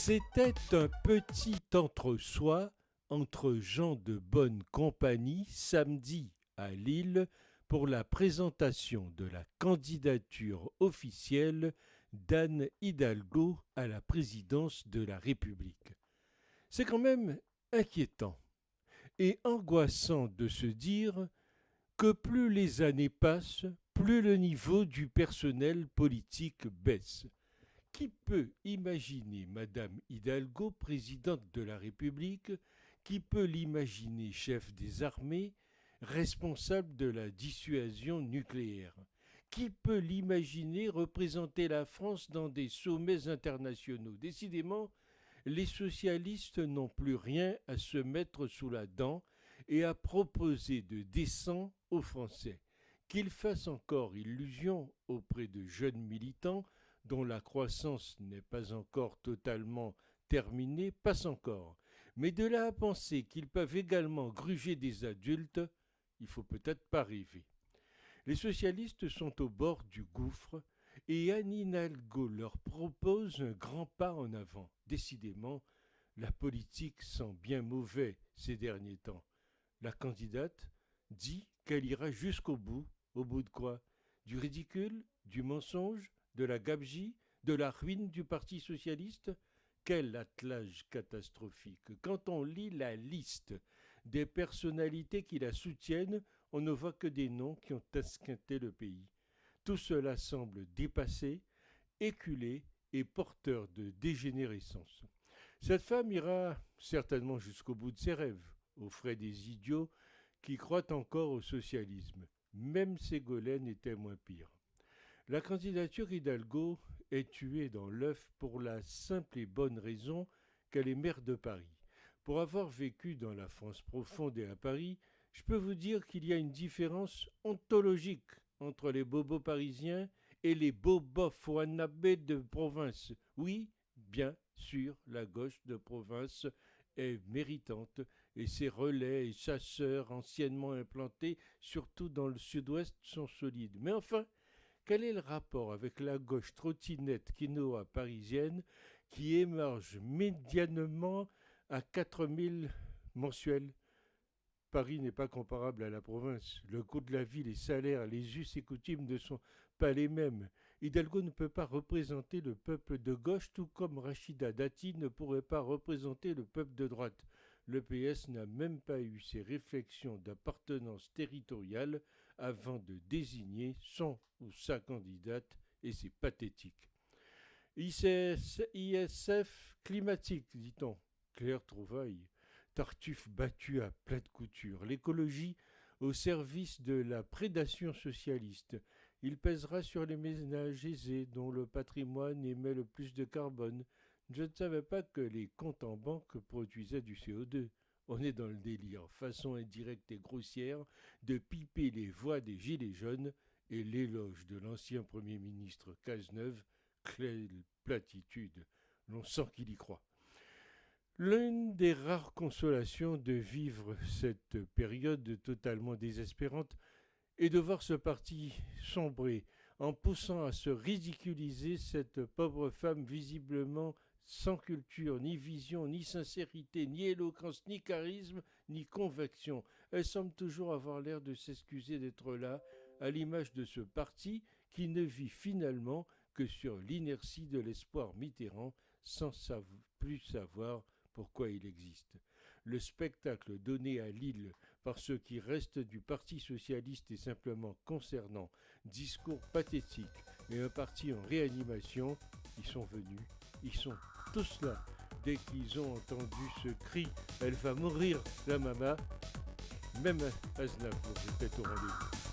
C'était un petit entre-soi entre gens de bonne compagnie samedi à Lille pour la présentation de la candidature officielle d'Anne Hidalgo à la présidence de la République. C'est quand même inquiétant et angoissant de se dire que plus les années passent, plus le niveau du personnel politique baisse. Qui peut imaginer Madame Hidalgo présidente de la République? Qui peut l'imaginer chef des armées, responsable de la dissuasion nucléaire? Qui peut l'imaginer représenter la France dans des sommets internationaux? Décidément, les socialistes n'ont plus rien à se mettre sous la dent et à proposer de décent aux Français. Qu'ils fassent encore illusion auprès de jeunes militants dont la croissance n'est pas encore totalement terminée, passe encore. Mais de là à penser qu'ils peuvent également gruger des adultes, il faut peut-être pas rêver. Les socialistes sont au bord du gouffre et Anne Hidalgo leur propose un grand pas en avant. Décidément, la politique sent bien mauvais ces derniers temps. La candidate dit qu'elle ira jusqu'au bout. Au bout de quoi? Du ridicule? Du mensonge? De la gabegie? De la ruine du Parti socialiste? Quel attelage catastrophique! Quand on lit la liste des personnalités qui la soutiennent, on ne voit que des noms qui ont esquinté le pays. Tout cela semble dépassé, éculé et porteur de dégénérescence. Cette femme ira certainement jusqu'au bout de ses rêves, aux frais des idiots qui croient encore au socialisme. Même Ségolène était moins pire. La candidature Hidalgo est tuée dans l'œuf pour la simple et bonne raison qu'elle est maire de Paris. Pour avoir vécu dans la France profonde et à Paris, je peux vous dire qu'il y a une différence ontologique entre les bobos parisiens et les bobofs wanabés de province. Oui, bien sûr, la gauche de province est méritante et ses relais et chasseurs anciennement implantés, surtout dans le sud-ouest, sont solides. Mais enfin, quel est le rapport avec la gauche trottinette quinoa parisienne qui émerge médianement à 4000 mensuels? Paris n'est pas comparable à la province. Le coût de la vie, les salaires, les us et coutumes ne sont pas les mêmes. Hidalgo ne peut pas représenter le peuple de gauche, tout comme Rachida Dati ne pourrait pas représenter le peuple de droite. Le PS n'a même pas eu ses réflexions d'appartenance territoriale avant de désigner son ou sa candidate, et c'est pathétique. ISF climatique, dit-on. Claire trouvaille. Tartuffe battu à plate couture. L'écologie au service de la prédation socialiste. Il pèsera sur les ménages aisés dont le patrimoine émet le plus de carbone. Je ne savais pas que les comptes en banque produisaient du CO2. On est dans le délire, façon indirecte et grossière de piper les voix des gilets jaunes et l'éloge de l'ancien Premier ministre Cazeneuve. Quelle platitude! L'on sent qu'il y croit. L'une des rares consolations de vivre cette période totalement désespérante est de voir ce parti sombrer en poussant à se ridiculiser cette pauvre femme visiblement sans culture, ni vision, ni sincérité, ni éloquence, ni charisme, ni conviction. Elle semble toujours avoir l'air de s'excuser d'être là, à l'image de ce parti qui ne vit finalement que sur l'inertie de l'espoir Mitterrand sans plus savoir pourquoi il existe. Le spectacle donné à Lille par ceux qui restent du Parti socialiste est simplement concernant. Discours pathétique et un parti en réanimation. Ils sont venus, ils sont tous là. Dès qu'ils ont entendu ce cri « Elle va mourir, la maman », même Aznavour était au rendez-vous.